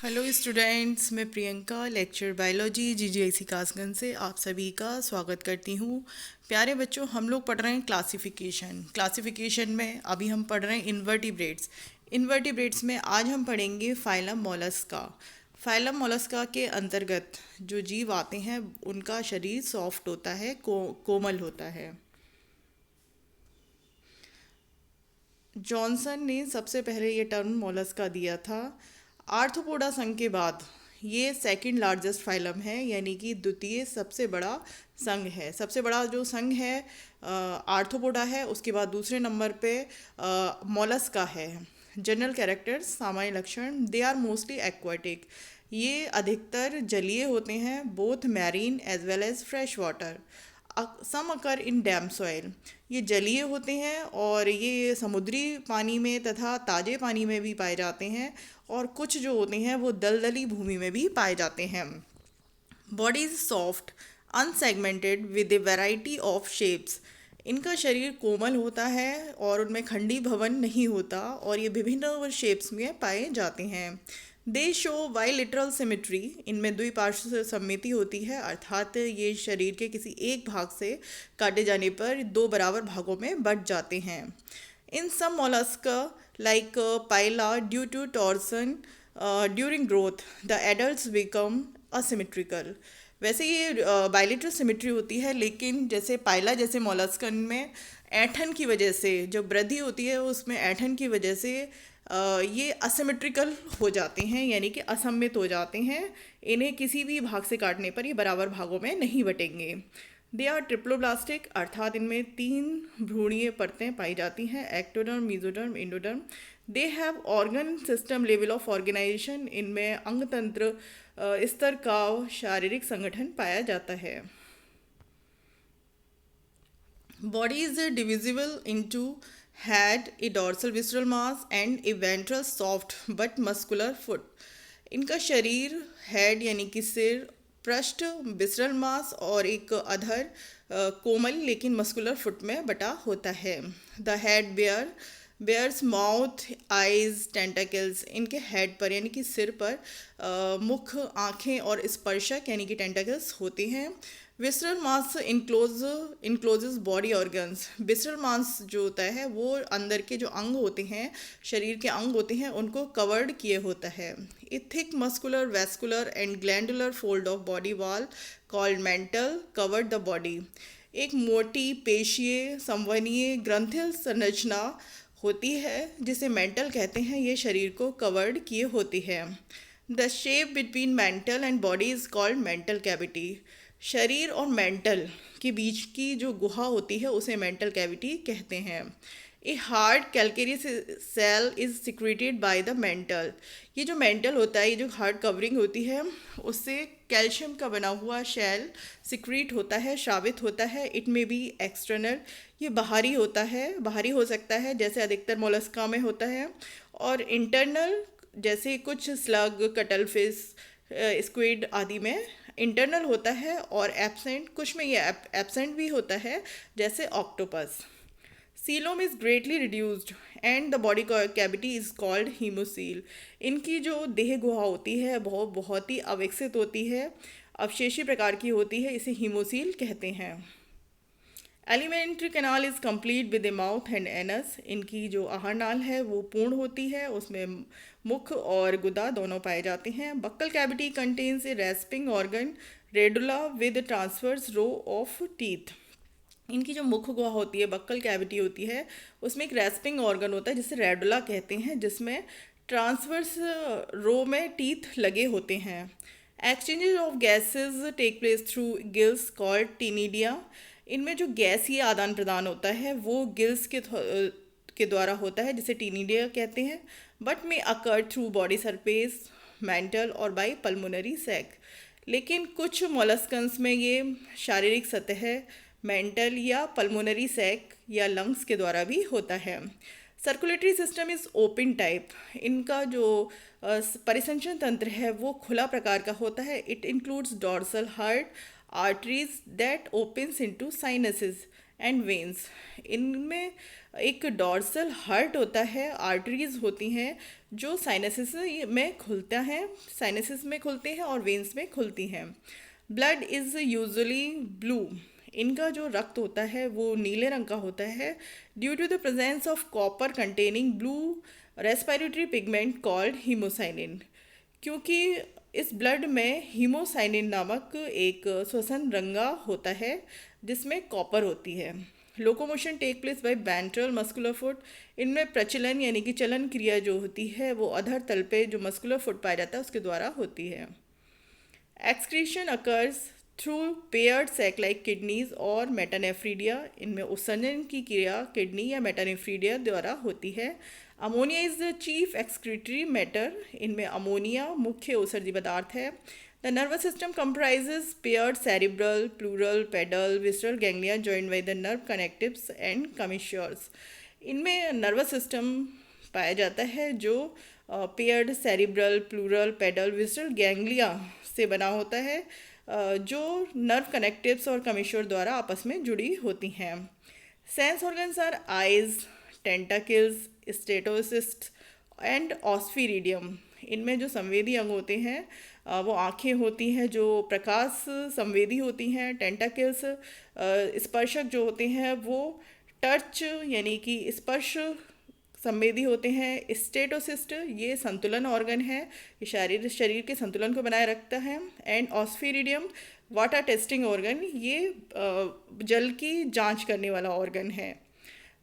Hello students, मैं Priyanka lecture biology GGIC Kasganj से आप सभी का स्वागत करती हूँ। प्यारे बच्चों, हम लोग पढ़ रहे हैं क्लासिफिकेशन में अभी हम पढ़ रहे हैं इन्वर्टिब्रेट्स में आज हम पढ़ेंगे फाइलम मोलस्का। फाइलम मोलस्का के अंतर्गत जो जीव आते हैं उनका शरीर सॉफ्ट होता है, कोमल होता है। जॉनसन ने सबसे पहले ये टर्म मोलस्का दिया था। आर्थ्रोपोडा संघ के बाद ये सेकंड लार्जेस्ट फाइलम है, यानी कि द्वितीय सबसे बड़ा संघ है। सबसे बड़ा जो संघ है आर्थ्रोपोडा है, उसके बाद दूसरे नंबर पे मोलस्का है। जनरल कैरेक्टर्स, सामान्य लक्षण, दे आर मोस्टली एक्वाटिक। ये अधिकतर जलीय होते हैं, both marine as well as fresh water. Some occur in damp soil. ये जलीय होते हैं और ये समुद्री पानी में तथा ताजे पानी में भी पाए जाते हैं, और कुछ जो होते हैं वो दलदली भूमि में भी पाए जाते हैं। Body is soft unsegmented with A variety of shapes. इनका शरीर कोमल होता है और उनमें खंडी भवन नहीं होता, और ये विभिन्न शेप्स में पाए जाते हैं। दे शो बाइलेटरल सिमेट्री। इनमें द्विपार्श्व सममिति होती है, अर्थात ये शरीर के किसी एक भाग से काटे जाने पर दो बराबर भागों में बंट जाते हैं। In some Mollusca like Pila, due to torsion during growth the adults become asymmetrical. वैसे ये बाइलेटरल सिमेट्री होती है, लेकिन जैसे पाइला जैसे मोलस्कन में ऐंठन की वजह से, जो वृद्धि होती है उसमें ऐंठन की वजह से ये असिमेट्रिकल हो जाते हैं, यानी कि असममित हो जाते हैं। इन्हें किसी भी भाग से काटने पर ये बराबर भागों में नहीं बटेंगे। दे आर ट्रिप्लोब्लास्टिक, अर्थात इनमें 3 भ्रूणीय परतें पाई जाती हैं, ectoderm, mesoderm, endoderm. They have organ system level of organization. इनमें अंग तंत्र स्तर का शारीरिक संगठन पाया जाता है। Body is divisible into head, a dorsal visceral mass and a ventral soft but muscular foot. इनका शरीर हेड यानी कि सिर, पृष्ठ विसरल मास और एक अधर कोमल लेकिन मस्कुलर फुट में बटा होता है। The head bears mouth, eyes, tentacles. इनके हेड पर यानी कि सिर पर मुख, आँखें और स्पर्शक यानी कि टेंटाकल्स होते हैं। विसरल मास इनक्लोजेस बॉडी ऑर्गन्स। विसरल मास जो होता है वो अंदर के जो अंग होते हैं, शरीर के अंग होते हैं, उनको कवर्ड किए होता है। ए thick muscular, vascular and glandular fold of body wall called mental covered the body. एक मोटी पेशीय संवहनीय ग्रंथिल संरचना होती है जिसे मेंटल कहते हैं, ये शरीर को कवर्ड किए होती है। The shape between mental and body is called mantle cavity. शरीर और मेंटल के बीच की जो गुहा होती है उसे मेंटल कैविटी कहते हैं। A hard calcareous shell is secreted by the mantle. ये जो मेंटल होता है, ये जो हार्ड कवरिंग होती है, उससे कैल्शियम का बना हुआ शेल सिक्रीट होता है, श्रावित होता है। इट में बी एक्सटर्नल, ये बाहरी होता है, बाहरी हो सकता है जैसे अधिकतर मोलस्का में होता है, और इंटरनल जैसे कुछ स्लग, कटलफिश, स्क्विड आदि में इंटरनल होता है, और एब्सेंट कुछ में ये एब्सेंट भी होता है जैसे octopus. Coelom is greatly reduced and the body cavity is called haemocoel. इनकी जो देह गुहा होती है बहुत बहुत ही अविकसित होती है, अवशेषी प्रकार की होती है, इसे हीमोसील कहते हैं। Alimentary canal is complete with A mouth and anus. इनकी जो आहार नाल है वो पूर्ण होती है, उसमें मुख और गुदा दोनों पाए जाते हैं। Buccal cavity contains a rasping organ radula with transverse row of teeth. इनकी जो मुख गुहा होती है, बक्कल कैविटी होती है, उसमें एक रेस्पिंग ऑर्गन होता है जिसे रेडुला कहते हैं, जिसमें ट्रांसवर्स रो में टीथ लगे होते हैं। Exchanges of gases take place through gills called ctenidia. इनमें जो गैसीय आदान प्रदान होता है वो गिल्स के द्वारा होता है, जिसे टीनिडिया कहते हैं, बट में अकर थ्रू बॉडी सरफेस, मेंटल और बाई पल्मोनरी सैक। लेकिन कुछ मोलस्कन्स में ये शारीरिक सतह मेंटल या पल्मोनरी सैक या लंग्स के द्वारा भी होता है। Circulatory system is open type. इनका जो परिसंचरण तंत्र है वो खुला प्रकार का होता है। It includes dorsal heart arteries that opens into sinuses and veins. इनमें एक डॉर्सल हर्ट होता है, आर्टरीज होती हैं जो साइनसिस में खुलता है, साइनसिस में खुलते हैं और वेन्स में खुलती हैं। Blood is usually blue. इनका जो रक्त होता है वो नीले रंग का होता है due to the presence of copper containing blue respiratory pigment called haemocyanin. क्योंकि इस ब्लड में हीमोसाइनिन नामक एक श्वसन रंगा होता है जिसमें कॉपर होती है। Locomotion take place by ventral muscular foot. इनमें प्रचलन यानी कि चलन क्रिया जो होती है वो अधर तल पे जो मस्कुलर फुट पाया जाता है उसके द्वारा होती है। Excretion occurs through paired sac like kidneys और मेटानेफ्रीडिया। इनमें उत्सर्जन की क्रिया किडनी या मेटानेफ्रीडिया द्वारा होती है। Ammonia is the chief excretory matter. इनमें अमोनिया मुख्य उत्सर्जी पदार्थ है। The nervous system comprises paired cerebral, pleural, pedal, visceral ganglia joined by the nerve connectives and commissures। इनमें नर्वस सिस्टम पाया जाता है जो paired cerebral, pleural, pedal, visceral ganglia से बना होता है जो नर्व कनेक्टिव्स और कमिश्योर द्वारा आपस में जुड़ी होती हैं। Sense organs are eyes, tentacles, statocyst and osphradium. इनमें जो संवेदी अंग होते हैं वो आँखें होती हैं जो प्रकाश संवेदी होती हैं। टेंटाकिल्स स्पर्शक जो होते हैं वो टच यानी कि स्पर्श संवेदी होते हैं। स्टेटोसिस्ट ये संतुलन ऑर्गन है, ये शरीर के संतुलन को बनाए रखता है। And osphradium water testing organ, ये जल की जांच करने वाला ऑर्गन है।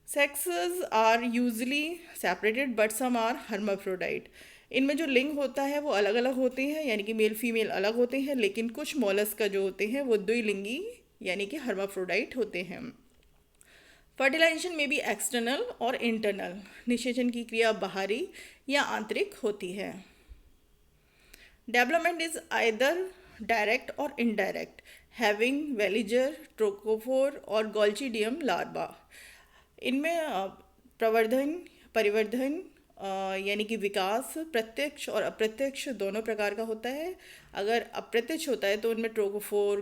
Sexes are usually separated but some are hermaphrodite. इनमें जो लिंग होता है वो अलग अलग होते हैं यानी कि मेल फीमेल अलग होते हैं, लेकिन कुछ मॉलस्का जो होते हैं वो द्विलिंगी यानी कि हर्माफ्रोडाइट होते हैं। फर्टिलाइजेशन में भी एक्सटर्नल और इंटरनल, निषेचन की क्रिया बाहरी या आंतरिक होती है। डेवलपमेंट इज आइदर डायरेक्ट और इनडायरेक्ट, हैविंग वेलिजर, ट्रोकोफोर और गोल्चिडियम लार्वा। इनमें प्रवर्धन, परिवर्धन यानी कि विकास प्रत्यक्ष और अप्रत्यक्ष दोनों प्रकार का होता है। अगर अप्रत्यक्ष होता है तो उनमें ट्रोकोफोर,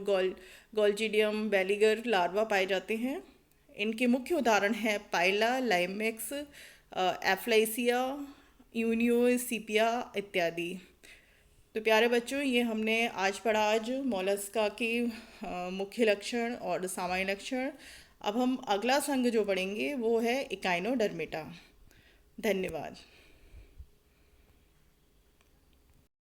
गोल्चिडियम, वेलिगर लार्वा पाए जाते हैं। इनके मुख्य उदाहरण हैं पाइला, लाइमेक्स, एफ्लाइसिया, यूनियोसिपिया इत्यादि। तो प्यारे बच्चों, ये हमने आज पढ़ा मोलस्का के मुख्य लक्षण और सामान्य लक्षण। अब हम अगला संघ जो पढ़ेंगे वो है इकाइनोडर्मेटा। धन्यवाद।